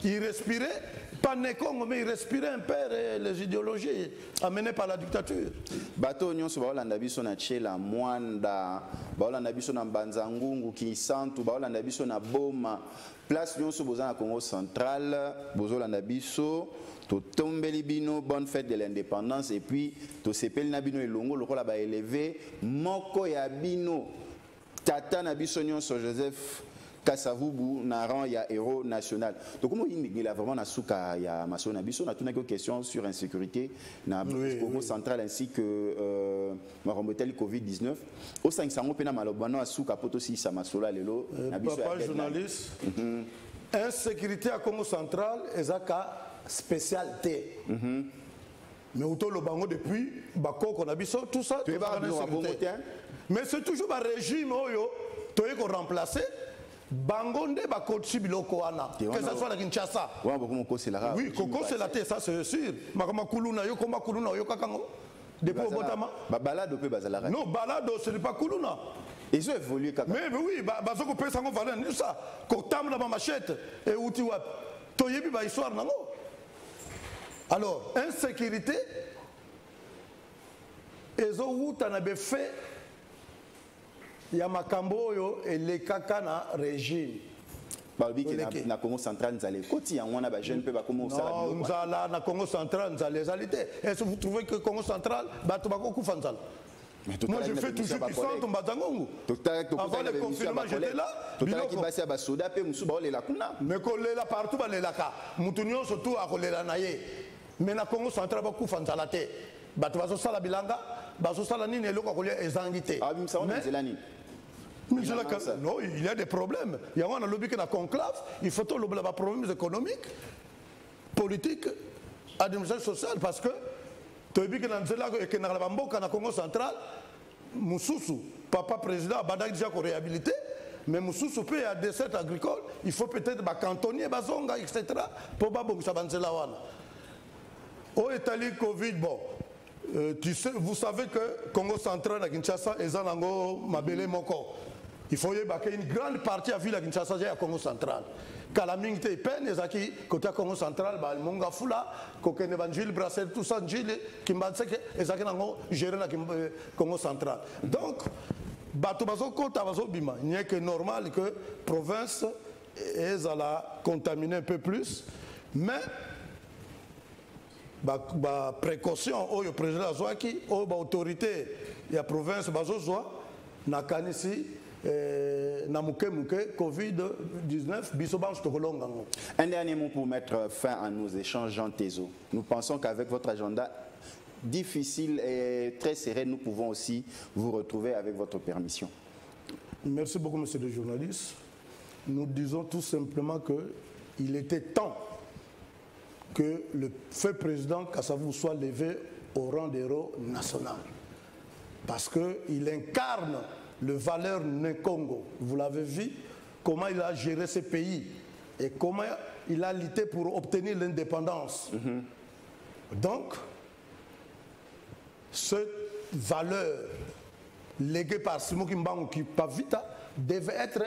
Ils respiraient, pas Nkongo, mais ils respiraient un père et les idéologies amenées par la dictature. Bato nyonso baolanda biso na Tshela Mwanda, baolanda biso na Mbanzangungu, Kisantu, baolanda biso na Boma, place nyonso boza na Congo central, bozolanda biso, to tombeli bino, bonne fête de l'indépendance, et puis to sepeli na bino elongo lokola ba élevé moko ya bino tata na biso nyonso Joseph Kasavubu na rang ya héros national. Donc comment il a vraiment na souka ya maso na biso na tuna quelques questions sur insécurité na Congo central ainsi que marombotel Covid-19 au 500 pena malobano à souka poto si sa masola lelo na biso papa journaliste insécurité à Congo central ezaka spécialité. Mais auto le bango depuis bako qu'on a biso tout ça mais c'est toujours un régime oyo toye ko remplacer Bangonde bakotsi biloko wana que ça soit la Kinshasa. Oui, Koko c'est la tête, ça c'est sûr. Makama kuluna yo koma kuluna yo kakango. Depuis Botama. Balado pe bazala. Non, balado ce n'est pas kuluna. Ils ont évolué kaka. Mais oui, bazoko pesa ngo valeur ça. Kotam na machette et outi wap. Toyebi ba histoire nango. Alors, insécurité ezo wuta na be fait ya makambo oyo elekaka na régime. Na Congo central nzale koti ya mwana ba jeune pe ba komo sala biloko. Non, nzala na Congo central nzale zalité. Est-ce que vous trouvez que Congo central bato bako kufa nzala? Moi je fais toujours du centre Mbazangongo. Avant le confinement j'étais là. Biloko basi ya basoda pe musu ba olela kuna. Mais kolela partout ba lelaka. Mutu nyonso tout akolela na ye. Mais na Congo central ba kufa nzala te. Bato bazo sala bilanga, bazo sala nini eloko kolia ezangité. Ah bimsa on nzelani. Non, il y a des problèmes. Il y a un lobby qui est en conclave. Il faut tout les problèmes économiques, politiques, administratifs, sociaux. Parce que tu as vu que dans le Congo central, Moussoussou, papa président, a déjà réhabilité. Mais Moussoussou peut y avoir des desserts agricoles. Il faut peut-être cantonner, bazonga, etc. Pour que ça wana. Au Italie, Covid, bon. Vous savez que Congo central à Kinshasa est en Mabele Moko. Il faut y avoir une grande partie à ville à Kinshasa à Congo central. Kalaming te peine ezaki côté Congo central ba monga fula kokene banjil brasser tout ça njile kimbanse ke ezaki nango gérer na Congo central. Donc bato bazo kota bazo bima, il n'est que normal que province est à la contaminer un peu plus, mais ba précaution au président azwaki au ba autorité ya province bazozwa na kanisi na muke Covid-19 bisoban stokolonga. Un dernier mot pour mettre fin à nos échanges, Jean Tezo. Nous pensons qu'avec votre agenda difficile et très serré, nous pouvons aussi vous retrouver avec votre permission. Merci beaucoup, monsieur le journaliste. Nous disons tout simplement qu'il était temps que le feu président Kasavubu soit levé au rang d'héros national. parce qu'il incarne le valeur Nkongo. Vous l'avez vu, comment il a géré ce pays et comment il a lutté pour obtenir l'indépendance. Donc, cette valeur léguée par Simoki Mbangu Kipavita devait être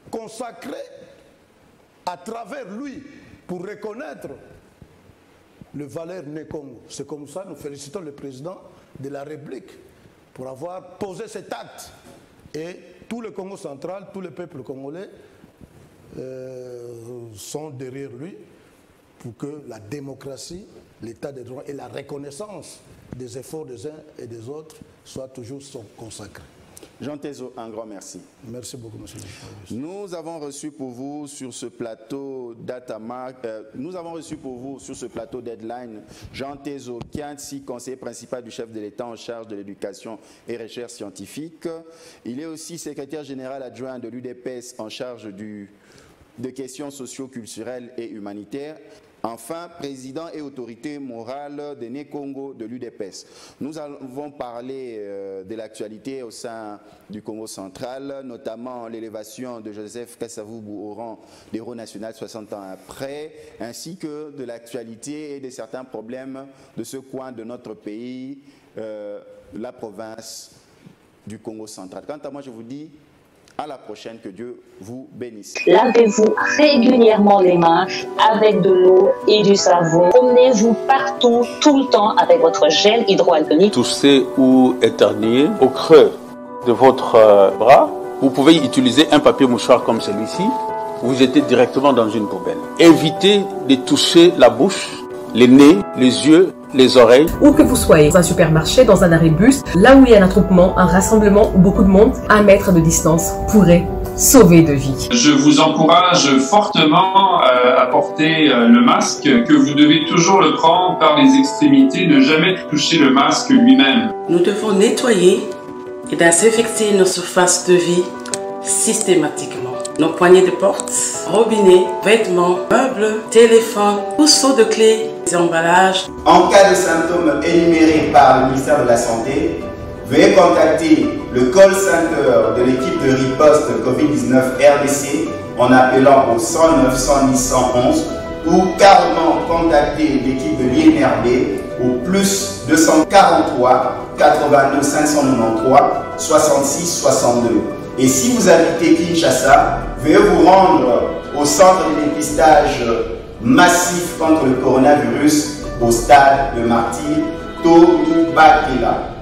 consacrée à travers lui pour reconnaître le valeur Nkongo. C'est comme ça nous félicitons le président de la République pour avoir posé cet acte. Et tout le Congo central, tous les peuples congolais sont derrière lui pour que la démocratie, l'état des droits et la reconnaissance des efforts des uns et des autres soient toujours consacrés. Jean Tezo, un grand merci. Merci beaucoup, monsieur le journaliste. Nous avons reçu pour vous sur ce plateau Deadline, Jean Tezo Kiansi, conseiller principal du chef de l'État en charge de l'éducation et recherche scientifique. Il est aussi secrétaire général adjoint de l'UDPS en charge de questions socio-culturelles et humanitaires. Enfin, président et autorité morale de Nkongo de l'UDPS. Nous avons parlé de l'actualité au sein du Congo central, notamment l'élévation de Joseph Kasavubu au rang d'héros national 60 ans après, ainsi que de l'actualité et de certains problèmes de ce coin de notre pays, la province du Congo central. Quant à moi, je vous dis à la prochaine, que Dieu vous bénisse. Lavez-vous régulièrement les mains avec de l'eau et du savon. Promenez-vous partout, tout le temps avec votre gel hydroalcoolique. Toussez ou éternuez au creux de votre bras. Vous pouvez utiliser un papier mouchoir comme celui-ci. Vous jetez directement dans une poubelle. Évitez de toucher la bouche, les nez, les yeux, les oreilles. Où que vous soyez, dans un supermarché, dans un arrêt bus, là où il y a un attroupement, un rassemblement ou beaucoup de monde, 1 mètre de distance pourrait sauver de vies. Je vous encourage fortement à porter le masque, que vous devez toujours le prendre par les extrémités, ne jamais toucher le masque lui-même. Nous devons nettoyer et désinfecter nos surfaces de vie systématiquement. Nos poignées de porte, robinets, vêtements, meubles, téléphones, trousseaux de clés, emballages. En cas de symptômes énumérés par le ministère de la Santé, veuillez contacter le call center de l'équipe de riposte Covid-19 RDC en appelant au 109 110 111 ou carrément contacter l'équipe de l'INRB au plus 243 82 593 66 62. Et si vous habitez Kinshasa, veuillez vous rendre au centre de dépistage massif contre le coronavirus au stade de Martyr Tony Bakela.